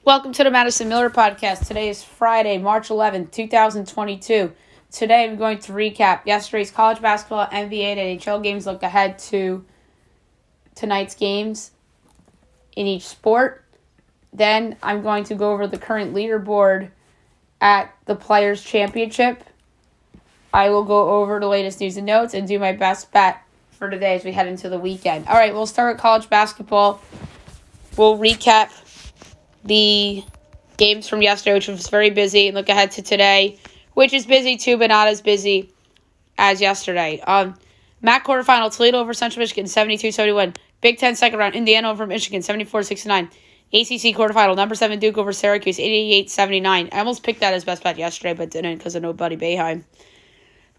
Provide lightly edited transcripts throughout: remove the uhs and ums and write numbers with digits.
Welcome to the Madison Miller Podcast. Today is Friday, March 11th, 2022. Today I'm going to recap yesterday's college basketball, NBA, and NHL games, look ahead to tonight's games in each sport. Then I'm going to go over the current leaderboard at the Players' Championship. I will go over the latest news and notes and do my best bet for today as we head into the weekend. All right, we'll start with college basketball. We'll recap the games from yesterday, which was very busy, and look ahead to today, which is busy too, but not as busy as yesterday. MAC quarterfinal, Toledo over Central Michigan, 72-71. Big Ten second round, Indiana over Michigan, 74-69. ACC quarterfinal, number 7 Duke over Syracuse, 88-79. I almost picked that as best bet yesterday, but didn't because of no Buddy Boeheim.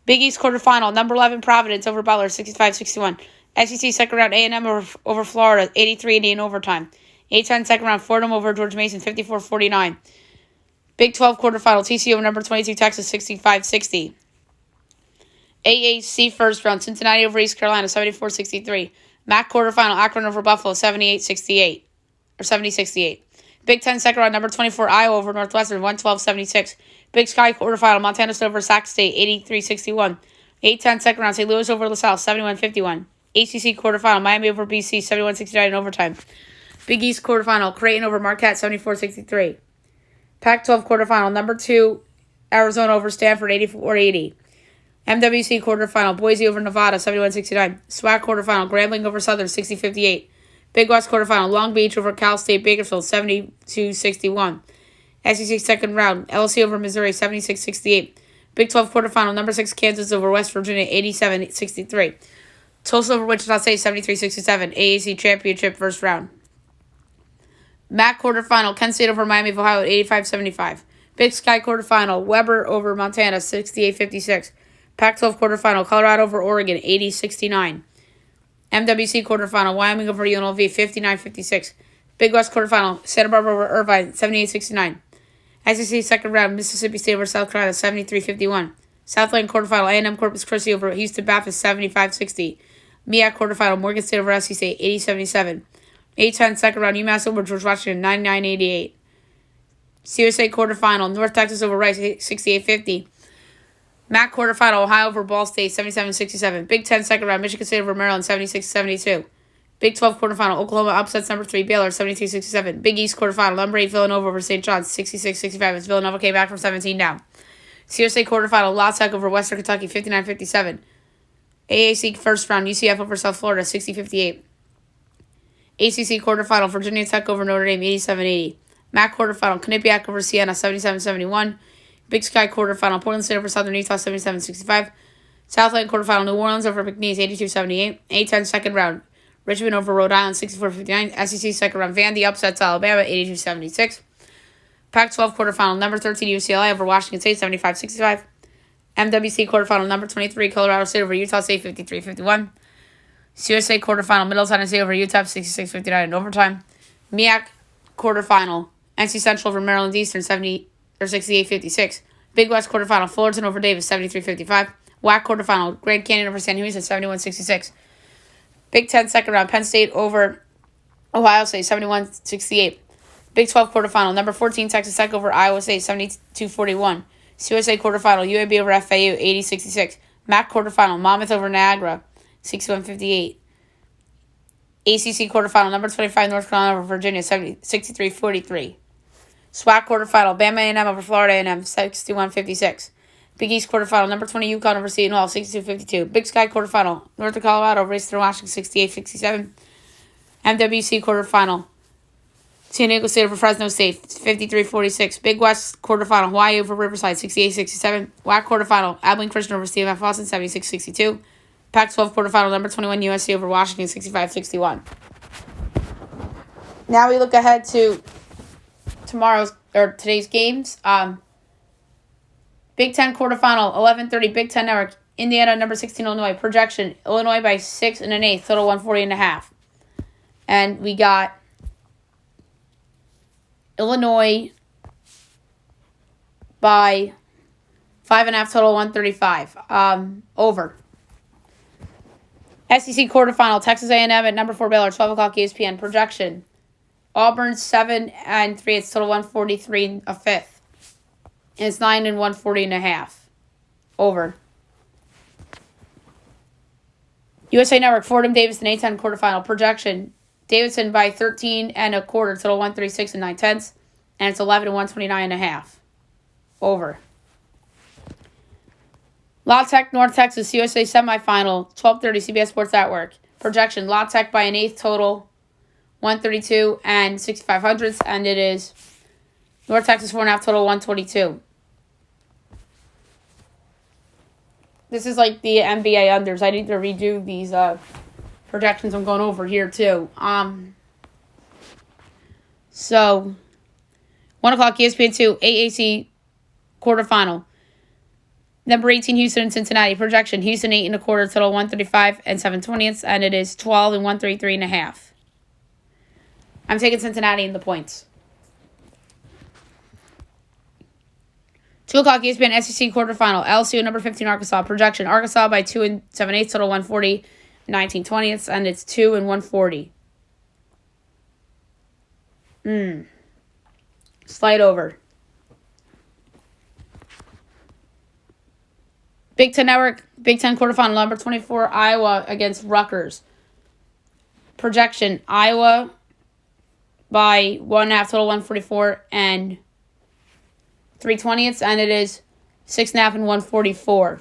Big East quarterfinal, number 11 Providence over Butler, 65-61. SEC second round, A&M over Florida, 83-80 in overtime. A-10 second round, Fordham over George Mason, 54-49. Big 12 quarterfinal, TCU over number 22 Texas, 65-60. AAC first round, Cincinnati over East Carolina, 74-63. MAC quarterfinal, Akron over Buffalo, 78-68. Or 70-68. Big 10 second round, number 24 Iowa over Northwestern, 112-76. Big Sky quarterfinal, Montana State over Sac State, 83-61. A-10 second round, St. Louis over LaSalle, 71-51. ACC quarterfinal, Miami over BC, 71-69 in overtime. Big East quarterfinal, Creighton over Marquette, 74-63. Pac-12 quarterfinal, number 2 Arizona over Stanford, 84-80. MWC quarterfinal, Boise over Nevada, 71-69. SWAC quarterfinal, Grambling over Southern, 60-58. Big West quarterfinal, Long Beach over Cal State Bakersfield, 72-61. SEC second round, LSU over Missouri, 76-68. Big 12 quarterfinal, number 6 Kansas over West Virginia, 87-63. Tulsa over Wichita State, 73-67. AAC championship first round. MAC quarterfinal, Kent State over Miami of Ohio, 85-75. Big Sky quarterfinal, Weber over Montana, 68-56. Pac-12 quarterfinal, Colorado over Oregon, 80-69. MWC quarterfinal, Wyoming over UNLV, 59-56. Big West quarterfinal, Santa Barbara over Irvine, 78-69. SEC second round, Mississippi State over South Carolina, 73-51. Southland quarterfinal, A&M Corpus Christi over Houston Baptist, 75-60. MEAC quarterfinal, Morgan State over SC State, 80-77. A-10 second round, UMass over George Washington, 99-88. CUSA quarterfinal, North Texas over Rice, 68-50. MAC quarterfinal, Ohio over Ball State, 77-67. Big 10 second round, Michigan State over Maryland, 76-72. Big 12 quarterfinal, Oklahoma upsets number 3 Baylor, 72-67. Big East quarterfinal, number 8 Villanova over St. John's, 66-65 as Villanova came back from 17 down. CUSA quarterfinal, La Tech over Western Kentucky, 59-57. AAC first round, UCF over South Florida, 60-58. ACC quarterfinal, Virginia Tech over Notre Dame, 87-80. MAC quarterfinal, Quinnipiac over Siena, 77-71. Big Sky quarterfinal, Portland State over Southern Utah, 77-65. Southland quarterfinal, New Orleans over McNeese, 82-78. A-10 second round, Richmond over Rhode Island, 64-59. SEC second round, Vandy upsets Alabama, 82-76. Pac-12 quarterfinal, number 13 UCLA over Washington State, 75-65. MWC quarterfinal, number 23 Colorado State over Utah State, 53-51. CUSA quarterfinal, Middle Tennessee over UTEP, 66-59 in overtime. MEAC quarterfinal, NC Central over Maryland Eastern, 68-56. Big West quarterfinal, Fullerton over Davis, 73-55. WAC quarterfinal, Grand Canyon over San Luis, 71-66. Big 10 second round, Penn State over Ohio State, 71-68. Big 12 quarterfinal, number 14 Texas Tech over Iowa State, 72-41. CUSA quarterfinal, UAB over FAU, 80-66. MAC quarterfinal, Monmouth over Niagara, 61-58. ACC quarterfinal, number 25 North Carolina over Virginia, 63-43. SWAC quarterfinal, Bama A&M over Florida A&M, 61-56. Big East quarterfinal, number 20 UConn over Seton Hall, 62-52. Big Sky quarterfinal, North Colorado over Eastern Washington, 68-67. MWC quarterfinal, San Diego State over Fresno State, 53-46. Big West quarterfinal, Hawaii over Riverside, 68-67. WAC quarterfinal, Abilene Christian over Stephen F. Austin, 76-62. Pac-12 quarterfinal, number 21 USC over Washington, 65-61. Now we look ahead to today's games. Big 10 quarterfinal, 11:30 Big 10 Network, Indiana number 16 Illinois. Projection, Illinois by 6 1/8, total 140.5. And we got Illinois by 5.5, total 135. Over. SEC quarterfinal, Texas A&M at number 4 Baylor, 12 o'clock ESPN. Projection, Auburn 7 and 3. It's total 143 a fifth. And it's 9 and 140.5. Over. USA Network, Fordham Davidson A10 quarterfinal projection. Davidson by 13 and a quarter, total 136 and 9/10, and it's 11 and 129.5. Over. La Tech, North Texas, USA semifinal, 12:30 CBS Sports Network. Projection, La Tech by an eighth, total 132 and 65 hundredths, and it is North Texas 4.5, total 122. This is like the NBA unders. I need to redo these projections I'm going over here too. So 1 o'clock ESPN 2 AAC quarterfinal. Number 18 Houston and Cincinnati projection. Houston 8 and a quarter, total 135 and 7/20, and it is 12 and 133.5. I'm taking Cincinnati in the points. 2 o'clock ESPN SEC quarterfinal. LSU number 15 Arkansas projection. Arkansas by 2 and 7/8, total 140 19/20, and it's 2 and 140. Slide over. Big Ten Network, Big Ten quarterfinal, number 24 Iowa against Rutgers. Projection, Iowa by 1.5, total 144 and 3/20, and it is 6.5 and 144.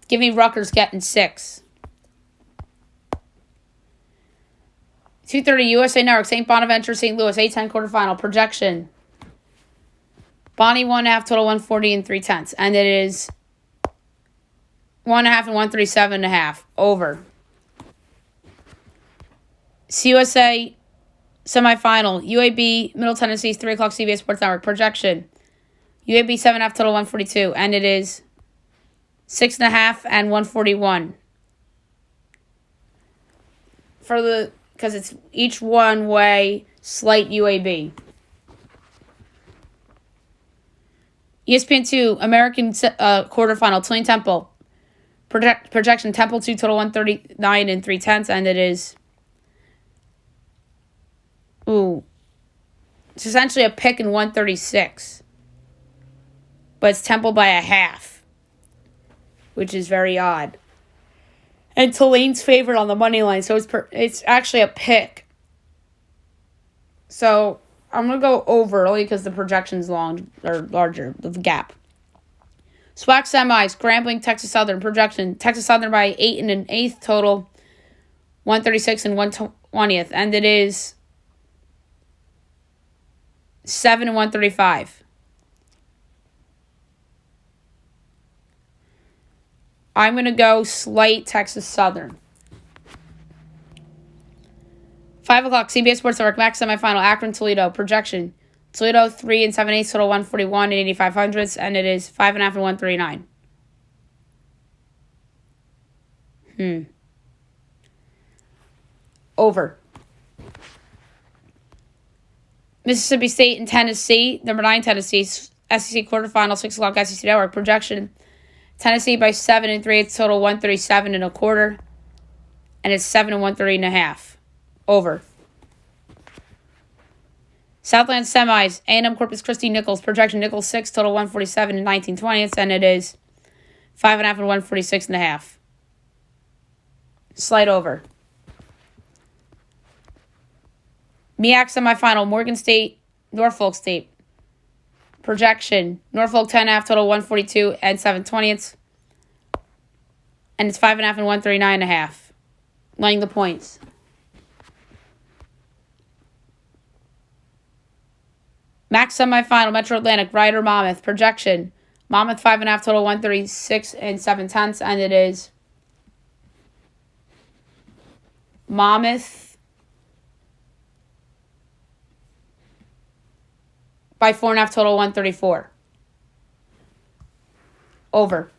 Give me Rutgers getting 6. 2:30 USA Network, St. Bonaventure, St. Louis, A10 quarterfinal projection. Bonnie 1.5, total 140 and 3/10, and it is 1.5 and 137.5. Over. CUSA semifinal, UAB, Middle Tennessee, 3 o'clock CBS Sports Network projection. UAB 7.5, total 142, and it is 6.5 and 141. Because it's each one way slight UAB. ESPN 2 American quarterfinal, Tulane Temple projection. Temple 2, total 139 and 3/10, and it is it's essentially a pick in 136, but it's Temple by a half, which is very odd. And Tulane's favorite on the money line, so it's actually a pick. So I'm gonna go over only because the projection's larger, the gap. SWAC semis, Grambling, Texas Southern projection. Texas Southern by 8 and an eighth, total 136 and 1/20, and it is 7 and 135. I'm going to go slight Texas Southern. 5 o'clock, CBS Sports Network, MAC semifinal, Akron, Toledo, projection. Toledo, 3 and 7/8, total 141 and 85 hundredths, and it is 5.5 and 139. Over. Mississippi State and Tennessee, number 9 Tennessee, SEC quarterfinal, 6 o'clock SEC Network, projection. Tennessee by 7 and 3/8, total 137 and a quarter, and it's 7 and 130.5. Over. Southland semis, A&M Corpus Christi Nichols, projection. Nichols 6, total 147 and 19/20, and it is 5.5 and 146.5. Slide over. MEAC semifinal, Morgan State, Norfolk State. Projection, Norfolk 10.5, total 142 and 7/20, and it's 5.5 and 139.5. Laying the points. MAC semifinal, Metro Atlantic, Ryder Monmouth. Projection, Monmouth 5.5, total 136 and 7/10, and it is Monmouth by 4.5, total 134. Over.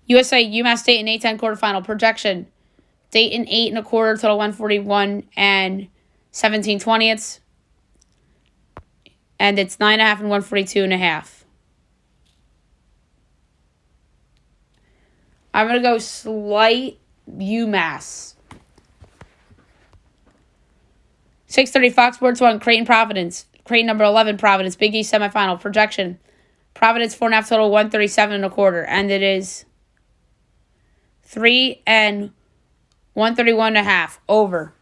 USA, UMass Dayton, A10 quarterfinal, projection. Dayton 8 and a quarter, total 141 and 17/20, and it's 9.5 and 142.5. I'm gonna go slight UMass. 6:30 Fox Sports 1, Creighton Providence. Creighton number 11 Providence, Big East semifinal. Projection. Providence 4.5 total, 137.25. And it is 3 and 131.5. Over.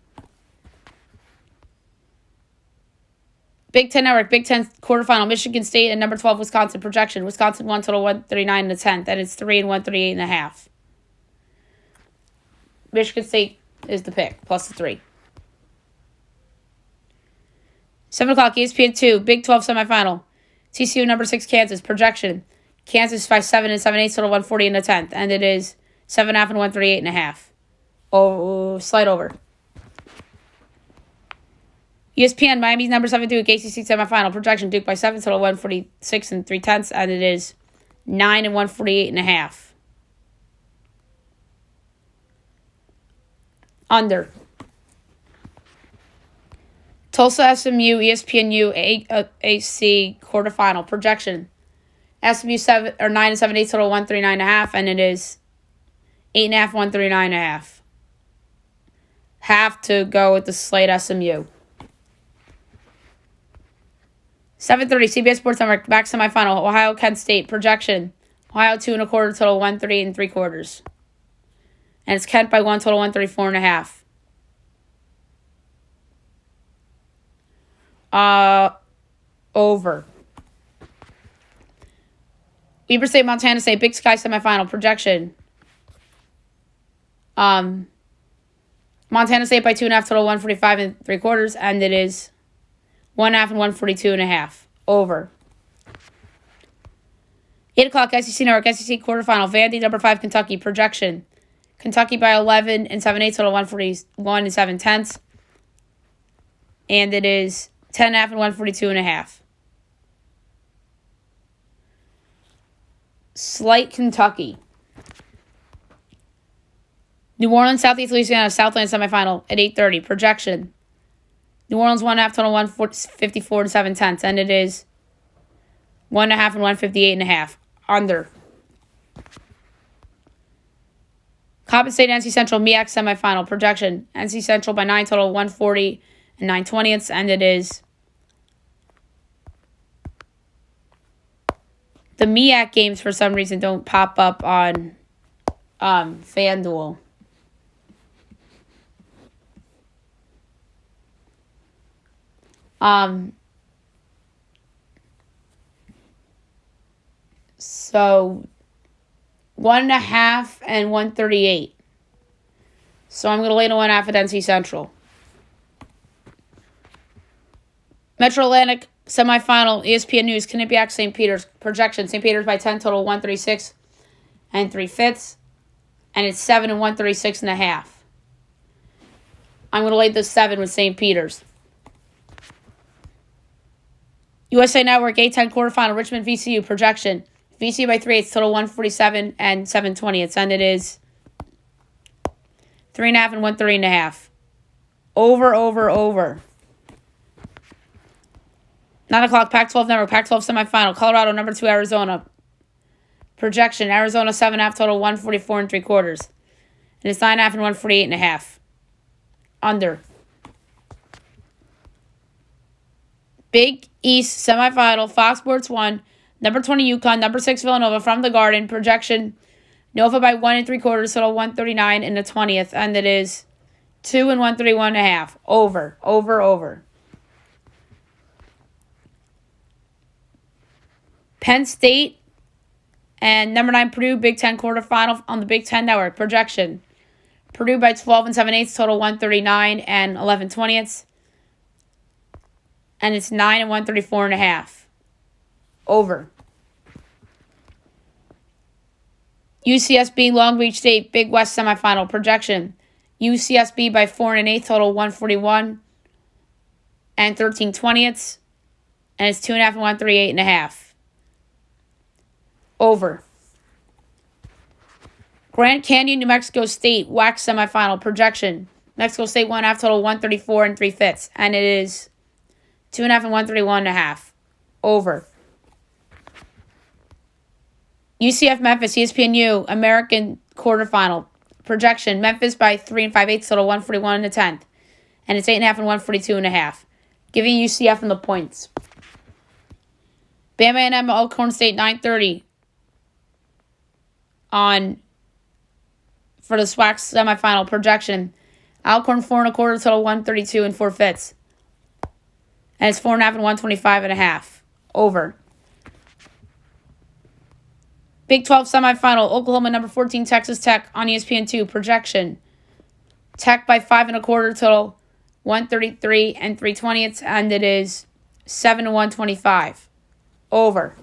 Big Ten Network, Big Ten quarterfinal, Michigan State and number 12 Wisconsin. Projection. Wisconsin 1 total, 139.1. And it's 3 and 138.5. Michigan State is the pick, plus the 3. 7 o'clock, ESPN 2, Big 12 semifinal. TCU number 6 Kansas. Projection. Kansas by 7 and 7/8 total, 140.1. And it is 7.5 and 138.5. Oh, slide over. ESPN Miami's number 7 Duke ACC semifinal. Projection. Duke by 7 total, 146 and 3/10. And it is 9 and 148.5. Under. Tulsa SMU ESPNU AC quarterfinal. Projection. SMU 9 and 7/8 total, 139.5, and it is 8.5, 139.5. Have to go with the slate SMU. 7:30 CBS Sports Network back semifinal. Ohio Kent State. Projection. Ohio 2.25 total, 138.75. And it's Kent by 1 total, 134.5. Over. Weber State, Montana State, Big Sky semifinal. Projection. Montana State by 2.5 total, 145.75, and it is 1.5 and 142.5. Over. 8 o'clock, SEC Network, SEC quarterfinal. Vandy number 5 Kentucky. Projection. Kentucky by 11 and 7/8 total, 141 and 7/10. And it is 10.5 and 142.5. Slight Kentucky. New Orleans, Southeast Louisiana, Southland semifinal at 8:30. Projection. New Orleans 1.5 total, 154 and 7/10. And it is 1.5 and 158.5. Under. Coppin State, NC Central, MEAC semifinal. Projection. NC Central by 9 total, 140 and 9/20. And it is the MEAC games for some reason don't pop up on FanDuel. So 1.5 and 138. So I'm going to lay to 1.5 at NC Central. Metro Atlantic semifinal, ESPN News, Quinnipiac, St. Peter's. Projection, St. Peter's by 10 total, 136 and 3/5. And it's 7 and 136.5. I'm going to lay the 7 with St. Peter's. USA Network, A10 quarterfinal, Richmond VCU. Projection, VCU by 3/8 total, 147 and 7/20. And it is 3.5 and 130.5. Over. 9 o'clock, Pac-12 Network, Pac-12 semifinal, Colorado number 2 Arizona. Projection, Arizona 7.5 total, 144 and 3/4. And it's 9.5 and 148.5. Under. Big East semifinal, Fox Sports 1, number 20 UConn, number 6 Villanova from the Garden. Projection, Nova by 1 3/4 total, 139 and 1/20. And it is 2 and 131.5. Over. Penn State and number 9 Purdue, Big Ten quarterfinal on the Big Ten Network. Projection, Purdue by 12 and 7/8 total, 139 and 11/20. And it's 9 and 134.5. Over. UCSB, Long Beach State, Big West semifinal. Projection, UCSB by 4 1/8 total, 141 and 13/20. And it's 2.5 and 138.5. Over. Grand Canyon, New Mexico State, WAC semifinal. Projection, Mexico State 1.5 total, 134 and 3/5. And it is 2.5 and 131.5. Over. UCF Memphis, ESPNU, American quarterfinal. Projection, Memphis by 3 and 5/8, total 141 in the 10th. And it's 8.5 and 142.5. Giving UCF in the points. Bama A&M Alcorn State 9:30 for the SWAC semifinal. Projection, Alcorn 4 1/4, total 132 and 4/5. And it's 4.5 and 125.5. Over. Big 12 semifinal, Oklahoma number 14, Texas Tech on ESPN2. Projection, Tech by 5 1/4, total 133 and 3/20, and it is 7 and 125. Over.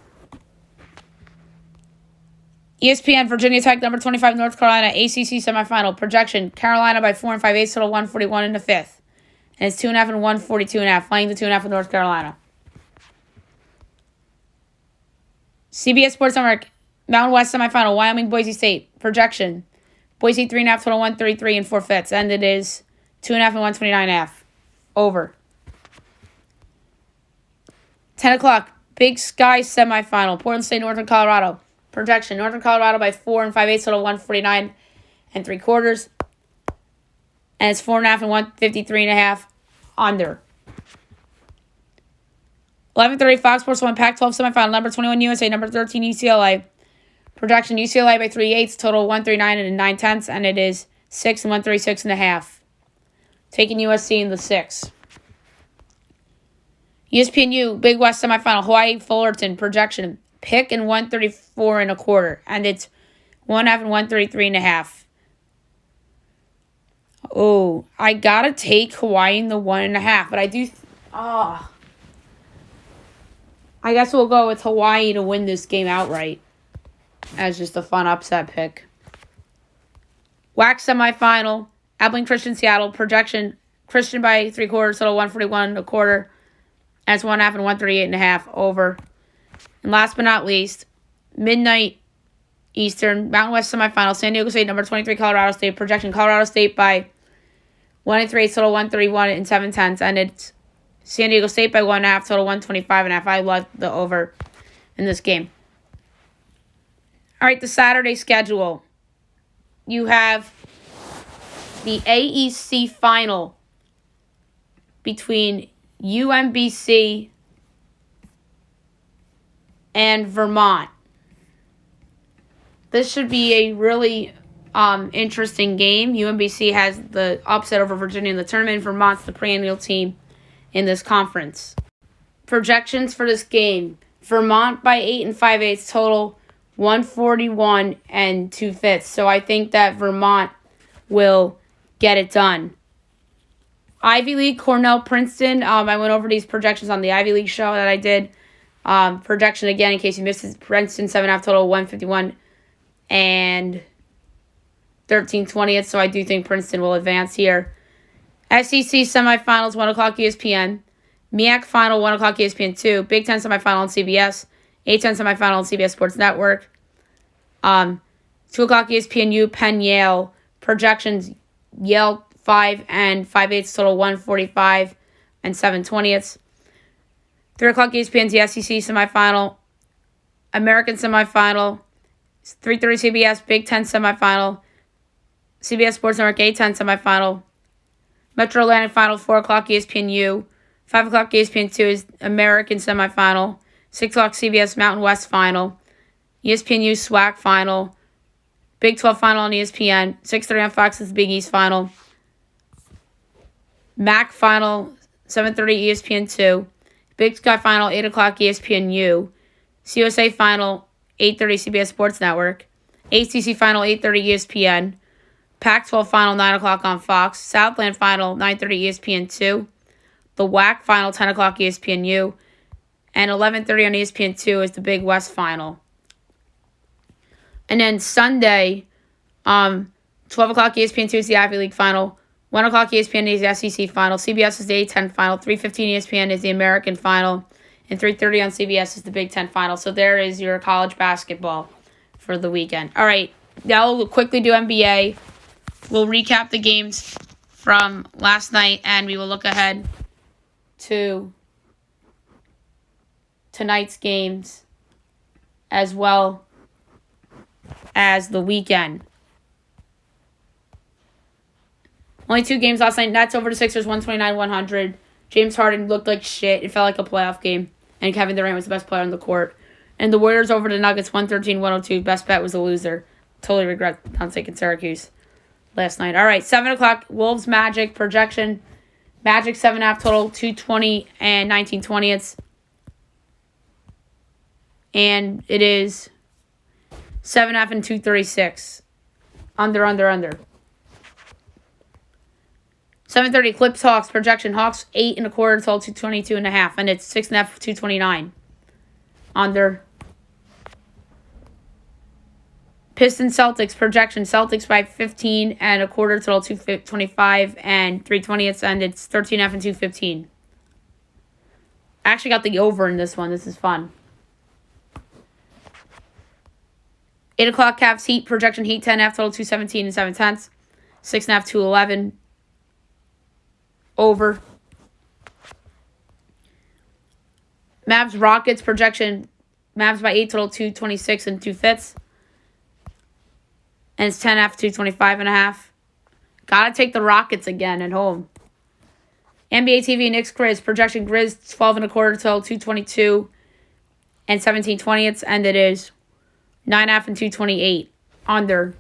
ESPN Virginia Tech number 25, North Carolina ACC semifinal. Projection, Carolina by 4 and 5/8, total 141 in the 5th. And it's 2.5 and 142.5, playing the 2.5 of North Carolina. CBS Sports Network, Mountain West semifinal, Wyoming Boise State. Projection, Boise 3.5, total 133 and 4/5, and it is 2.5 and 129.5. Over. 10 o'clock, Big Sky semifinal, Portland State, Northern Colorado. Projection, Northern Colorado by 4 and 5/8, total 149 and 3/4. And it's 4.5 and 153.5. Under. 11:30, Fox Sports 1, Pac-12 semifinal, number 21 USA, number 13 UCLA. Projection, UCLA by 3/8, total 139 and 9/10, and it is 6 and 136.5. Taking USC in the 6. ESPNU, Big West semifinal, Hawaii Fullerton. Projection, Pick and 134 1/4, and it's 1.5 and 133.5. Oh, I gotta take Hawaii in the 1.5, but I do. I guess we'll go with Hawaii to win this game outright as just a fun upset pick. WAC semifinal, Abilene Christian Seattle. Projection, Christian by 3/4, total 141 1/4, and it's 1.5 and 138.5. Over. And last but not least, midnight Eastern, Mountain West semifinal, San Diego State, number 23, Colorado State. Projection, Colorado State by 1 3/8, total 131 and 7/10, and it's San Diego State by 1.5, total 125.5. I love the over in this game. All right, the Saturday schedule. You have the AEC final between UMBC and Vermont. This should be a really interesting game. UMBC has the upset over Virginia in the tournament. Vermont's the perennial team in this conference. Projections for this game, Vermont by 8 and 5/8, total 141 and 2/5. So I think that Vermont will get it done. Ivy League, Cornell, Princeton. I went over these projections on the Ivy League show that I did. Projection again, in case you missed it, Princeton 7.5, total 151 and 13/20. So I do think Princeton will advance here. SEC semifinals, 1 o'clock ESPN. MEAC final, 1 o'clock ESPN2. Big Ten semifinal on CBS. A-10 semifinal on CBS Sports Network. 2 o'clock ESPNU, Penn, Yale. Projections, Yale 5 and 5/8, total 145 and 7/20. 3 o'clock ESPN, the SEC semifinal. American semifinal. 3:30 CBS, Big Ten semifinal. CBS Sports Network, A-10 semifinal. Metro Atlantic final, 4 o'clock ESPNU. 5 o'clock ESPN2 is American semifinal. 6 o'clock CBS Mountain West final. ESPNU SWAC final. Big 12 final on ESPN. 6:30 on Fox is the Big East final. MAC final, 7:30 ESPN2. Big Sky final, 8 o'clock ESPNU. CUSA final, 8:30 CBS Sports Network. ACC final, 8:30 ESPN. Pac-12 final, 9 o'clock on Fox. Southland final, 9:30 ESPN2. The WAC final, 10 o'clock ESPNU. And 11:30 on ESPN2 is the Big West final. And then Sunday, 12 o'clock ESPN2 is the Ivy League final. 1 o'clock ESPN is the SEC final. CBS is the A-10 final. 3:15 ESPN is the American final. And 3:30 on CBS is the Big Ten final. So there is your college basketball for the weekend. All right, now we'll quickly do NBA. We'll recap the games from last night, and we will look ahead to tonight's games as well as the weekend. Only 2 games last night. Nets over the Sixers, 129-100. James Harden looked like shit. It felt like a playoff game. And Kevin Durant was the best player on the court. And the Warriors over the Nuggets, 113-102. Best bet was a loser. Totally regret not taking Syracuse last night. All right, 7 o'clock, Wolves Magic projection. Magic 7.5 total, 220 and 19/20. And it is 7.5 and 236. Under. 7:30, Clips Hawks projection. Hawks 8.25 total, 222.5. And it's 6.5, 229. Under. Pistons Celtics projection. Celtics by 15.25 total, 225 and 3/20, and it's 13.5 and 215. I actually got the over in this one. This is fun. 8 o'clock, Cavs Heat projection. Heat 10.5 total, 217 and 7/10. 6.5, 211. Over. Mavs Rockets projection. Mavs by 8 total, 226 and 2/5. And it's 10.5, 225.5. Gotta take the Rockets again at home. NBA TV, Knicks Grizz. Projection Grizz 12.25 till 222 and 17/20. And it is 9.5 and 228. Under.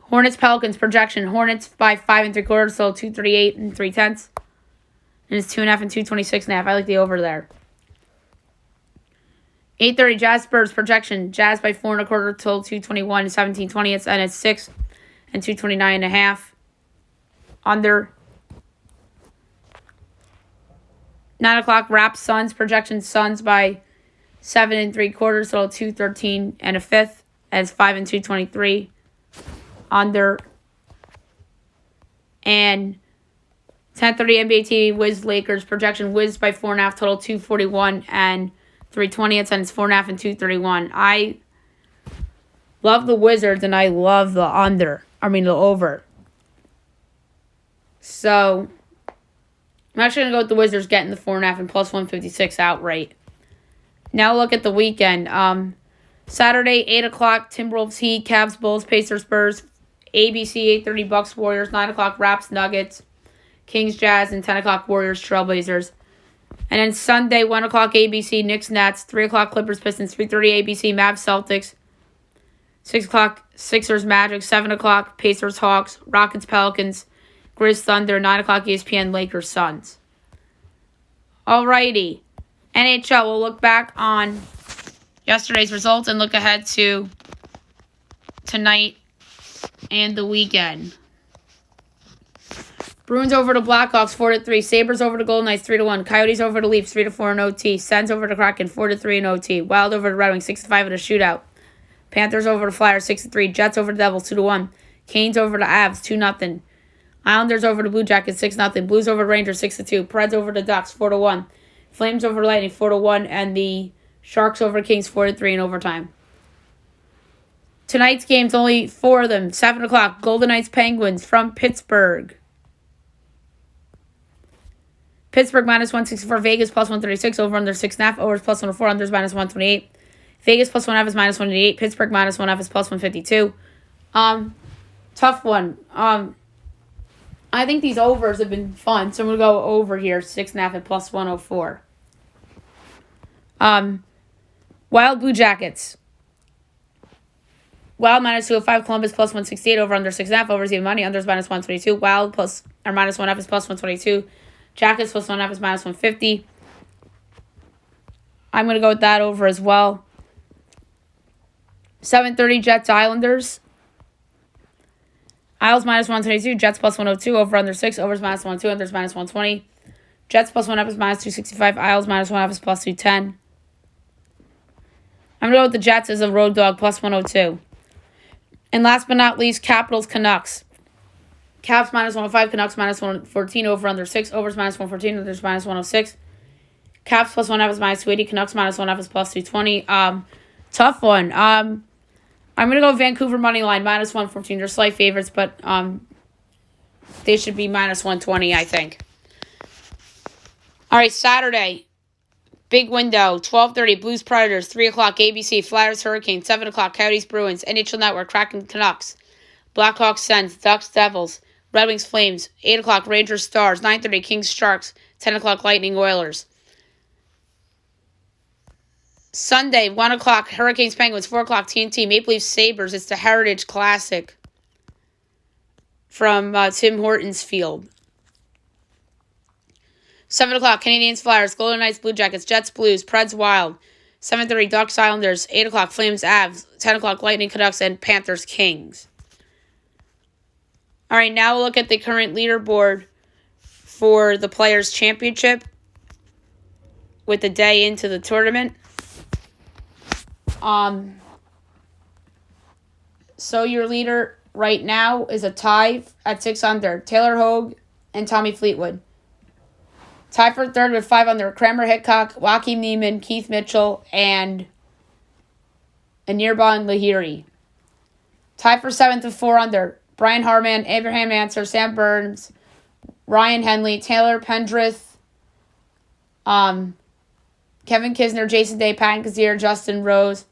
Hornets Pelicans projection. Hornets by 5.75 till 238 and 3/10. And it's 2.5 and 226.5. I like the over there. 8:30, Jazz Spurs projection. Jazz by 4.25 till 221 and 17/20, and it's 6 and 229.5. Under. 9 o'clock, Raps Suns projection. Suns by 7.75 till 213 and 1/5, and it's 5 and 223. Under. And 10:30, NBA TV, Wiz Lakers projection. Wiz by 4.5 total, 241 and 3/20, and it's 4.5 and 231. I love the Wizards and I love the the over. So I'm actually gonna go with the Wizards getting the 4.5 and plus 156 outright. Now look at the weekend. Saturday, 8 o'clock, Timberwolves Heat, Cavs Bulls, Pacers Spurs, ABC 8:30 Bucks Warriors, 9 o'clock Raps Nuggets, Kings Jazz, and 10 o'clock Warriors Trailblazers. And then Sunday, 1 o'clock ABC, Knicks Nets, 3 o'clock Clippers Pistons, 3:30 ABC, Mavs Celtics, 6 o'clock Sixers Magic, 7 o'clock Pacers Hawks, Rockets Pelicans, Grizz Thunder, 9 o'clock ESPN Lakers Suns. Alrighty. NHL, we'll look back on yesterday's results and look ahead to tonight and the weekend. Bruins over the Blackhawks 4-3. Sabres over the Golden Knights 3-1. Coyotes over the Leafs 3-4 in OT. Sens over the Kraken 4-3 in OT. Wild over the Red Wings 6-5 in a shootout. Panthers over the Flyers 6-3. Jets over the Devils 2-1. Canes over the Avs 2-0. Islanders over the Blue Jackets 6-0. Blues over the Rangers 6-2. Preds over the Ducks 4-1. Flames over the Lightning 4-1. And the Sharks over the Kings 4-3 in overtime. Tonight's games, only 4 of them. 7 o'clock, Golden Knights Penguins from Pittsburgh. Pittsburgh minus 164, Vegas plus 136, over under 6.5, overs plus 104, unders minus 128. Vegas plus 1.5 is minus 188. Pittsburgh minus 1.5 is plus 152. Tough one. I think these overs have been fun, so I'm going to go over here, 6.5 at plus 104. Wild Blue Jackets. Wild minus 205, Columbus plus 168, over under 6.5, overs even money, unders minus 122. Wild plus or minus 1.5 is plus 122. Jackets plus 1.5 is minus 150. I'm going to go with that over as well. 7:30, Jets Islanders. Isles minus 122, Jets plus 102, over under 6, overs minus 102, unders minus 120. Jets plus 1.5 is minus 265, Isles minus 1.5 is plus 210. I'm going to go with the Jets as a road dog, plus 102. And last but not least, Capitals Canucks. Caps minus 105, Canucks minus 114, over under 6, overs minus 114, unders minus 106. Caps plus 1.5 is minus 280, Canucks minus 1.5 is plus 220. Tough one. I'm going to go Vancouver money line, minus 114. They're slight favorites, but they should be minus 120, I think. All right, Saturday. Big window, 12:30, Blues Predators, 3 o'clock ABC, Flyers Hurricanes, 7 o'clock Coyotes Bruins, NHL Network, Kraken Canucks, Blackhawks, Sens, Ducks, Devils, Red Wings, Flames, 8 o'clock, Rangers, Stars, 9:30, Kings, Sharks, 10 o'clock, Lightning, Oilers. Sunday, 1 o'clock, Hurricanes, Penguins, 4 o'clock, TNT, Maple Leafs, Sabres. It's the Heritage Classic from Tim Hortons Field. 7 o'clock, Canadiens, Flyers, Golden Knights, Blue Jackets, Jets, Blues, Preds, Wild. 7:30, Ducks, Islanders. 8 o'clock, Flames, Avs. 10 o'clock, Lightning, Canucks, and Panthers, Kings. All right, now we'll look at the current leaderboard for the Players' Championship with the day into the tournament. So your leader right now is a tie at 6 under. Taylor Hogue and Tommy Fleetwood. Tied for third with 5 under. Kramer Hickok, Joakim Neiman, Keith Mitchell, and Anirban Lahiri. Tied for 7th with 4 under. Brian Harman, Abraham Answer, Sam Burns, Ryan Henley, Taylor Pendrith, Kevin Kisner, Jason Day, Patton Kazir, Justin Rose,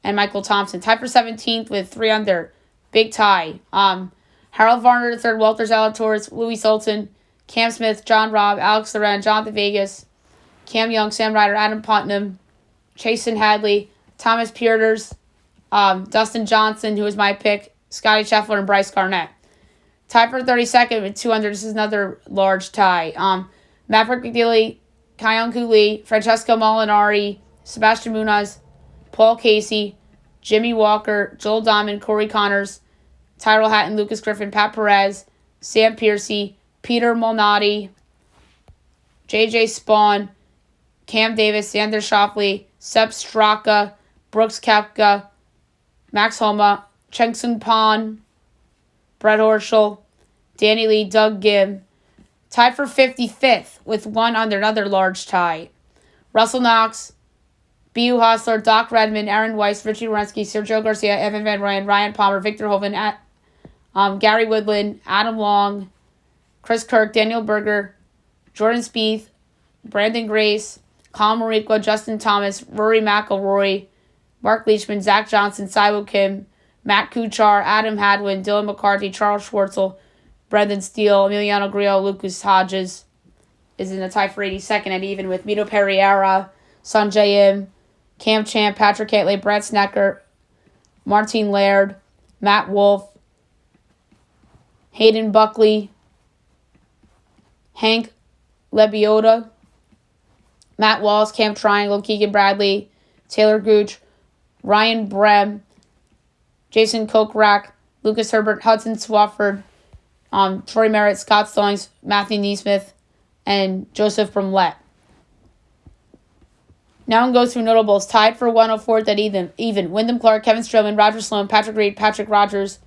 and Michael Thompson. Tied for 17th with 3 under. Big tie. Harold Varner III, Walter Zalatoris, Louis Sultan, Cam Smith, John Robb, Alex Loren, Jonathan Vegas, Cam Young, Sam Ryder, Adam Putnam, Chasen Hadley, Thomas Pieters, Dustin Johnson, who was my pick, Scotty Scheffler, and Bryce Garnett. Tied for 32nd with 2 under. This is another large tie. Maverick McNeely, Kyon Cooley, Francesco Molinari, Sebastian Munoz, Paul Casey, Jimmy Walker, Joel Diamond, Corey Connors, Tyrell Hatton, Lucas Griffin, Pat Perez, Sam Piercy, Peter Malnati, J.J. Spawn, Cam Davis, Xander Schauffele, Seb Straka, Brooks Koepka, Max Homa, Cheng-Sun Pan, Brett Horschel, Danny Lee, Doug Gibb. Tied for 55th with 1 under, another large tie. Russell Knox, B.U. Hostler, Doc Redmond, Aaron Weiss, Richie Wierenski, Sergio Garcia, Evan Van Ryan, Ryan Palmer, Victor Hoven, Gary Woodland, Adam Long, Chris Kirk, Daniel Berger, Jordan Spieth, Brandon Grace, Colin Morikwa, Justin Thomas, Rory McIlroy, Mark Leishman, Zach Johnson, Siwoo Kim, Matt Kuchar, Adam Hadwin, Dylan McCarthy, Charles Schwartzel, Brendan Steele, Emiliano Grillo, Lucas Hodges is in the tie for 82nd and even with Mito Pereira, Sanjay Im, Cam Champ, Patrick Cantlay, Brett Snecker, Martin Laird, Matt Wolf, Hayden Buckley, Hank Lebioda, Matt Wallace, Camp Triangle, Keegan Bradley, Taylor Gooch, Ryan Brem, Jason Kokrak, Lucas Herbert, Hudson Swafford, Troy Merritt, Scott Stallings, Matthew Neesmith, and Joseph Brumlett. Now I'm going through notables. Tied for 104th at even. Wyndham Clark, Kevin Stroman, Roger Sloan, Patrick Reed, Patrick Rogers,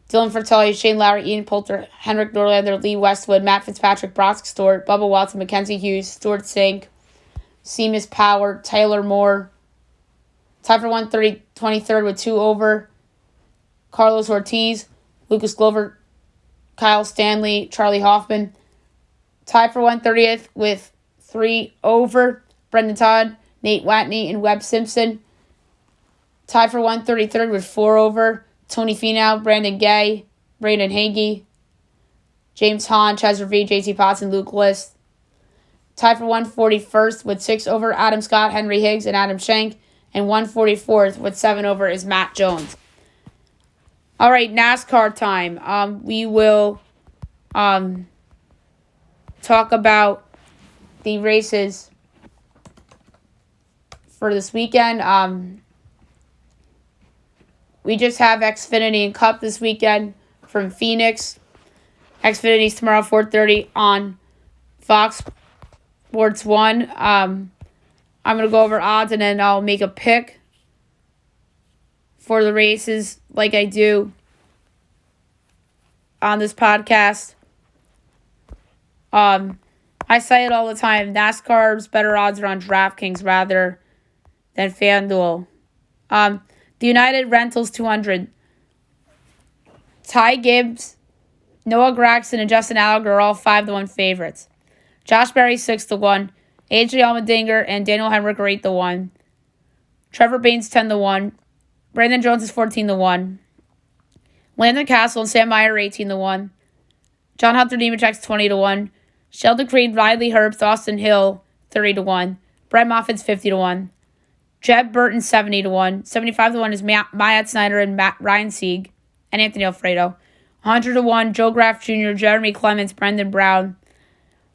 Dylan Fratelli, Shane Lowry, Ian Poulter, Henrik Norlander, Lee Westwood, Matt Fitzpatrick, Brock Stewart, Bubba Watson, Mackenzie Hughes, Stuart Sink, Seamus Power, Taylor Moore. Tied for 130, 23rd with 2 over. Carlos Ortiz, Lucas Glover, Kyle Stanley, Charlie Hoffman. Tied for 130th with 3 over. Brendan Todd, Nate Watney, and Webb Simpson. Tied for 133rd with 4 over. Tony Finau, Brandon Gay, Brandon Hagee, James Hahn, Chaz Reed, JT Potts, and Luke List. Tied for 141st with 6 over. Adam Scott, Henry Higgs, and Adam Schenk. And 144th with 7 over is Matt Jones. All right, NASCAR time. We will talk about the races for this weekend. We just have Xfinity and Cup this weekend from Phoenix. Xfinity's tomorrow, 4:30 on Fox Sports 1. I'm going to go over odds and then I'll make a pick for the races like I do on this podcast. I say it all the time. NASCAR's better odds are on DraftKings rather than FanDuel. The United Rentals 200. Ty Gibbs, Noah Gragson, and Justin Allgaier are all 5-1 favorites. Josh Berry 6-1. AJ Allmendinger and Daniel Hemrick are 8-1. Trevor Baynes 10-1. Brandon Jones is 14-1. Landon Castle and Sam Meyer are 18-1. John Hunter Nemechek's 20-1. Sheldon Creed, Riley Herbst, Austin Hill, 30-1. Brett Moffitt's 50-1. Jeb Burton, 70-1. 75-1 is Myatt Snyder and Ryan Sieg and Anthony Alfredo. 100-1, Joe Graff Jr., Jeremy Clements, Brendan Brown.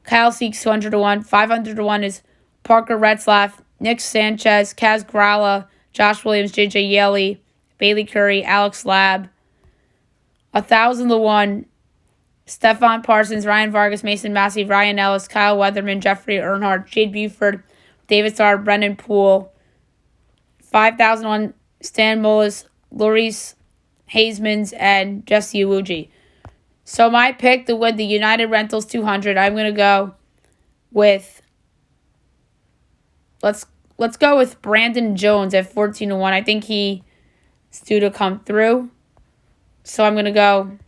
Kyle Seeks, 200-1. 500-1 is Parker Retzlaff, Nick Sanchez, Kaz Gralla, Josh Williams, JJ Yeley, Bailey Curry, Alex Labb. 1,000-1, Stephon Parsons, Ryan Vargas, Mason Massey, Ryan Ellis, Kyle Weatherman, Jeffrey Earnhardt, Jade Buford, David Starr, Brendan Poole. 5,001, Stan Mullis, Loris Hasemans, and Jesse Iwuji. So my pick to win the United Rentals 200, I'm going to go with, let's go with Brandon Jones at 14-1. I think he's due to come through. So I'm going to go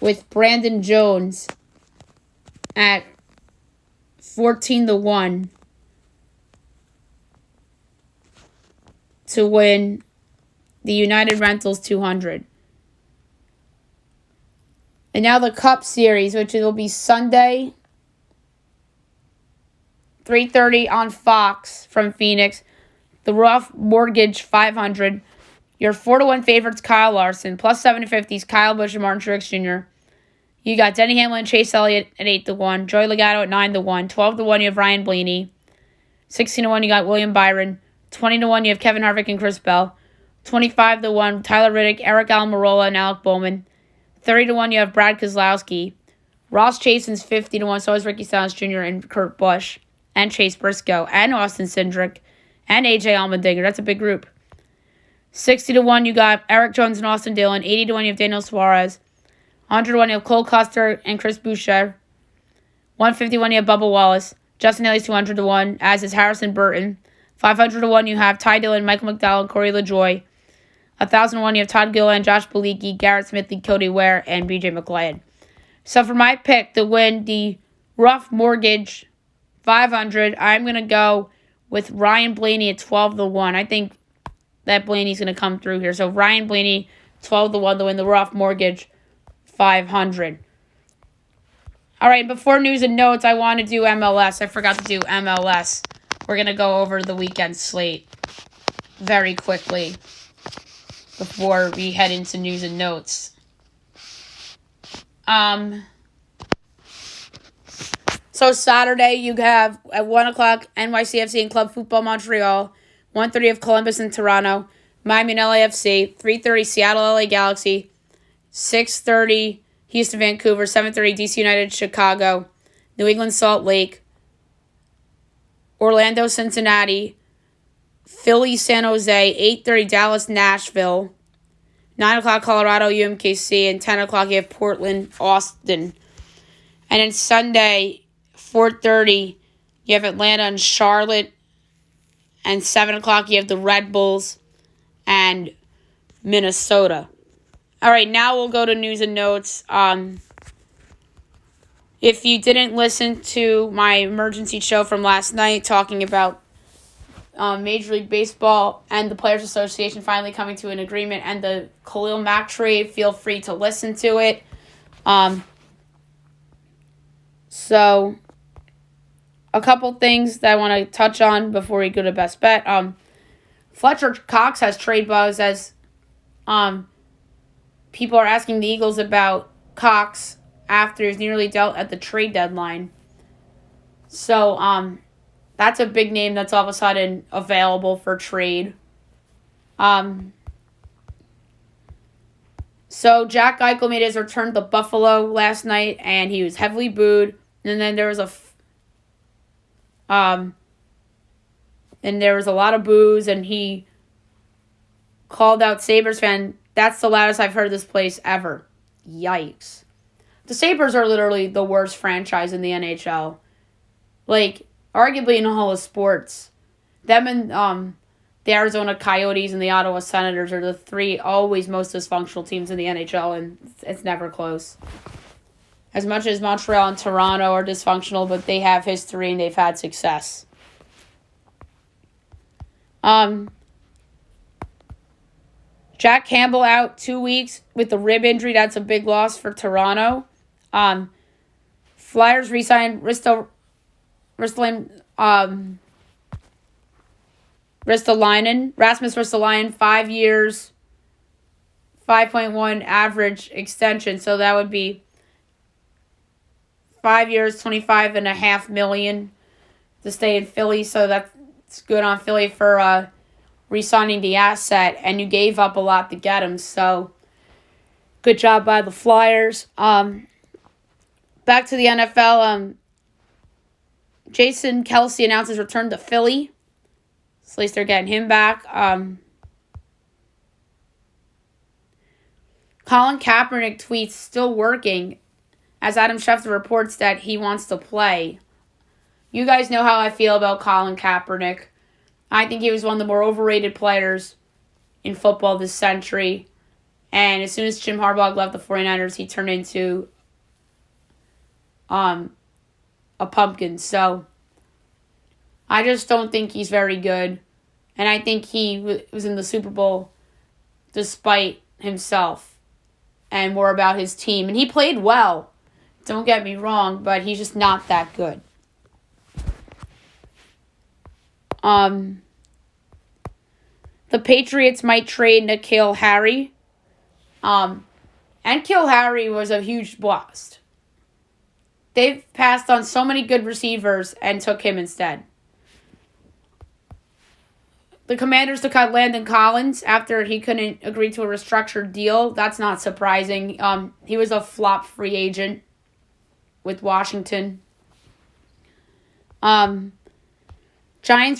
with Brandon Jones at 14-1 to win the United Rentals 200. And now the Cup Series, which will be Sunday, 3:30 on Fox from Phoenix. The Rough Mortgage 500. Your 4-1 favorites, Kyle Larson. Plus 750s, Kyle Busch and Martin Truex Jr. You got Denny Hamlin and Chase Elliott at 8-1. Joey Logano at 9-1. 12-1, you have Ryan Blaney. 16-1, you got William Byron. 20-1, you have Kevin Harvick and Chris Bell. 25-1, Tyler Riddick, Eric Almirola, and Alec Bowman. 30-1, you have Brad Keselowski. Ross Chasen's 50-1, so is Ricky Stenhouse Jr. and Kurt Busch. And Chase Briscoe. And Austin Cindric. And AJ Allmendinger. That's a big group. 60-1, you got Eric Jones and Austin Dillon. 80-1, you have Daniel Suarez. 100-1, you have Cole Custer and Chris Boucher. 151, you have Bubba Wallace. Justin Haley's 200-1, as is Harrison Burton. 500-1, you have Ty Dillon, Michael McDowell, and Corey LaJoie. 1,001, you have Todd Gilliland, Josh Bilicki, Garrett Smithley, Cody Ware, and BJ McLeod. So for my pick to win the Rough Mortgage 500, I'm going to go with Ryan Blaney at 12-1. I think that Blaney's going to come through here. So Ryan Blaney, 12-1 to win the Rough Mortgage 500. All right, before news and notes, I want to do MLS. I forgot to do MLS. We're going to go over the weekend slate very quickly before we head into news and notes. So Saturday, you have at 1 o'clock NYCFC and Club Football Montreal. 1:30 of Columbus and Toronto. Miami and LAFC. 3:30 Seattle LA Galaxy. 6:30 Houston Vancouver. 7:30 DC United Chicago. New England Salt Lake. Orlando Cincinnati. Philly San Jose. 8:30 Dallas Nashville. 9 o'clock Colorado UMKC. And 10 o'clock you have Portland Austin. And then Sunday, 4:30 you have Atlanta and Charlotte. And 7 o'clock, you have the Red Bulls and Minnesota. All right, now we'll go to news and notes. If you didn't listen to my emergency show from last night talking about Major League Baseball and the Players Association finally coming to an agreement and the Khalil Mack trade, feel free to listen to it. So a couple things that I want to touch on before we go to best bet. Fletcher Cox has trade buzz as people are asking the Eagles about Cox after he's nearly dealt at the trade deadline. So that's a big name that's all of a sudden available for trade. So Jack Eichel made his return to Buffalo last night, and he was heavily booed. And then there was a lot of boos, and he called out Sabres fan. That's the loudest I've heard this place ever. Yikes. The Sabres are literally the worst franchise in the NHL. Like, arguably in all of sports. Them and the Arizona Coyotes and the Ottawa Senators are the three always most dysfunctional teams in the NHL, and it's never close. As much as Montreal and Toronto are dysfunctional, but they have history and they've had success. Jack Campbell out 2 weeks with a rib injury. That's a big loss for Toronto. Flyers re-signed Ristolainen, Rasmus Ristolainen, 5 years, 5.1 average extension. So that would be 5 years, $25.5 million to stay in Philly. So that's good on Philly for re-signing the asset. And you gave up a lot to get him. So good job by the Flyers. Back to the NFL. Jason Kelce announced his return to Philly. So at least they're getting him back. Colin Kaepernick tweets still working as Adam Schefter reports that he wants to play. You guys know how I feel about Colin Kaepernick. I think he was one of the more overrated players in football this century. And as soon as Jim Harbaugh left the 49ers, he turned into a pumpkin. So I just don't think he's very good. And I think he was in the Super Bowl despite himself and more about his team. And he played well. Don't get me wrong, but he's just not that good. The Patriots might trade Nikhil Harry. And Nikhil Harry was a huge bust. They've passed on so many good receivers and took him instead. The Commanders took out Landon Collins after he couldn't agree to a restructured deal. That's not surprising. He was a flop free agent with Washington. Giants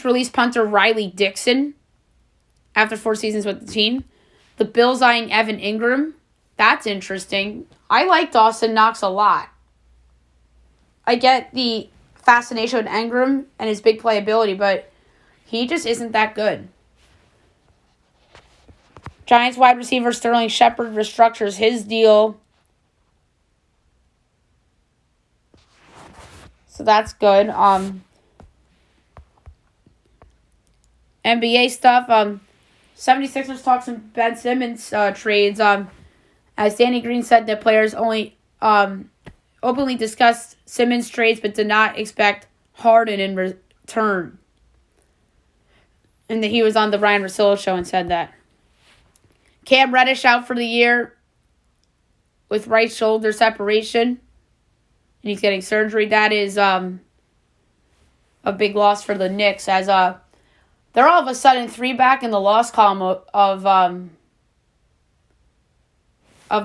released punter Riley Dixon after 4 seasons with the team. The Bills eyeing Evan Ingram. That's interesting. I like Dawson Knox a lot. I get the fascination with Ingram and his big playability, but he just isn't that good. Giants wide receiver Sterling Shepard restructures his deal. So that's good. NBA stuff. 76ers talk some Ben Simmons trades. As Danny Green said, the players only openly discussed Simmons trades but did not expect Harden in return. And that he was on the Ryan Russillo show and said that. Cam Reddish out for the year with right shoulder separation. And he's getting surgery. That is a big loss for the Knicks as they're all of a sudden 3 back in the loss column of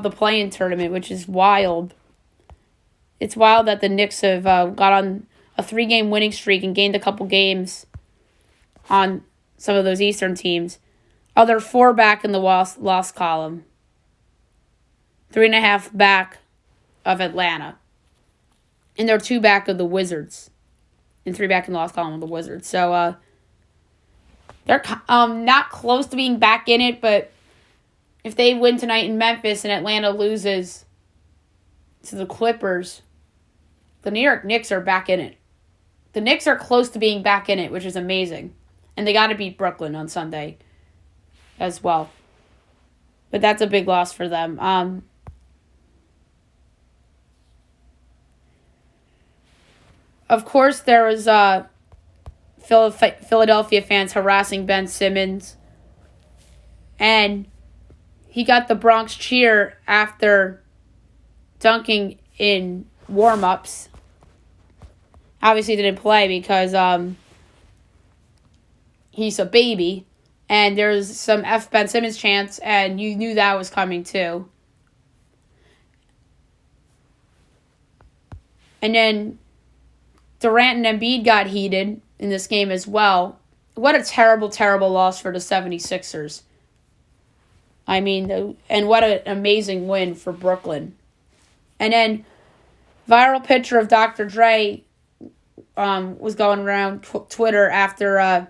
the play-in tournament, which is wild. It's wild that the Knicks have got on a 3-game winning streak and gained a couple games on some of those Eastern teams. Oh, they're 4 back in the loss column. 3.5 back of Atlanta. And they're 2 back of the Wizards. And 3 back in the loss column of the Wizards. So, they're not close to being back in it, but if they win tonight in Memphis and Atlanta loses to the Clippers, the New York Knicks are back in it. The Knicks are close to being back in it, which is amazing. And they got to beat Brooklyn on Sunday as well. But that's a big loss for them. Of course, there was Philadelphia fans harassing Ben Simmons. And he got the Bronx cheer after dunking in warm-ups. Obviously didn't play because he's a baby. And there's some F. Ben Simmons chants, and you knew that was coming too. And then Durant and Embiid got heated in this game as well. What a terrible, terrible loss for the 76ers. I mean, and what an amazing win for Brooklyn. And then, viral picture of Dr. Dre was going around Twitter after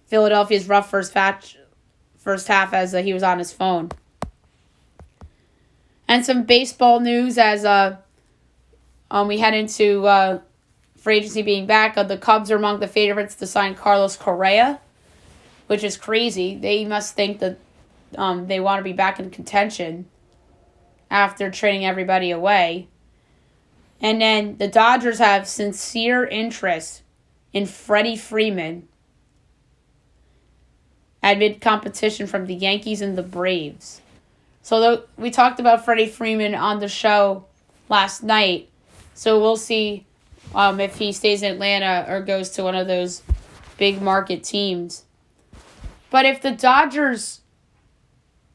Philadelphia's rough first half as he was on his phone. And some baseball news as we head into free agency being back. The Cubs are among the favorites to sign Carlos Correa, which is crazy. They must think that they want to be back in contention after trading everybody away. And then the Dodgers have sincere interest in Freddie Freeman amid competition from the Yankees and the Braves. So we talked about Freddie Freeman on the show last night. So we'll see if he stays in Atlanta or goes to one of those big market teams. But if the Dodgers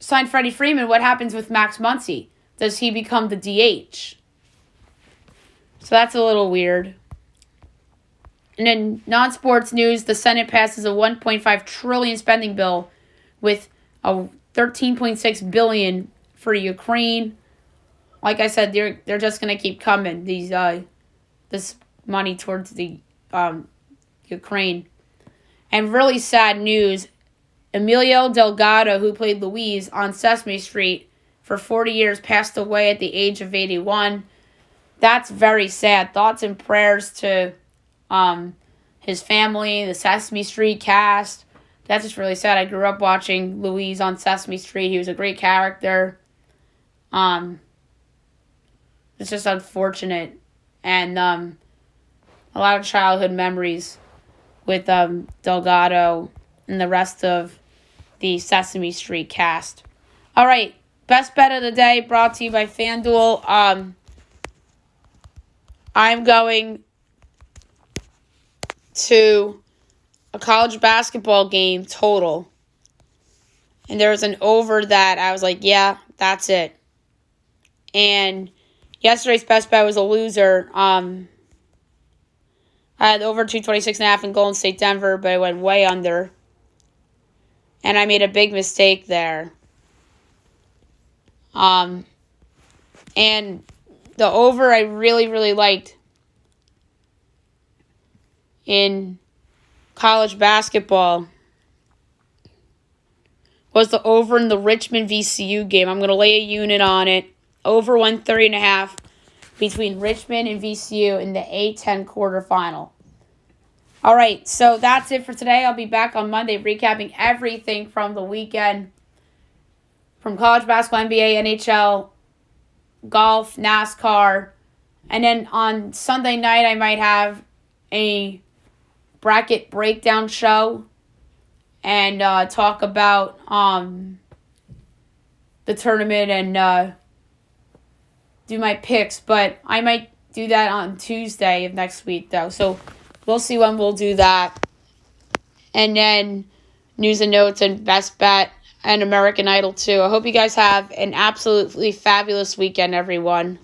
sign Freddie Freeman, what happens with Max Muncy? Does he become the DH? So that's a little weird. And in non-sports news, the Senate passes a $1.5 trillion spending bill with a $13.6 billion for Ukraine. Like I said, they're just gonna keep coming. This money towards the Ukraine. And really sad news: Emilio Delgado, who played Luis on Sesame Street for 40 years, passed away at the age of 81. That's very sad. Thoughts and prayers to his family, the Sesame Street cast. That's just really sad. I grew up watching Luis on Sesame Street. He was a great character. It's just unfortunate. And a lot of childhood memories with Delgado and the rest of the Sesame Street cast. All right, best bet of the day brought to you by FanDuel. I'm going to a college basketball game total. And there was an over that I was like, yeah, that's it. And yesterday's best bet was a loser. I had over 226.5 in Golden State Denver, but it went way under. And I made a big mistake there. And the over I really, really liked in college basketball was the over in the Richmond VCU game. I'm going to lay a unit on it. Over 130.5 between Richmond and VCU in the A10 quarterfinal. All right, so that's it for today. I'll be back on Monday recapping everything from the weekend, from college basketball, NBA, NHL, golf, NASCAR. And then on Sunday night, I might have a bracket breakdown show and talk about the tournament and do my picks. But I might do that on Tuesday of next week, though. So we'll see when we'll do that. And then news and notes and best bet and American Idol, too. I hope you guys have an absolutely fabulous weekend, everyone.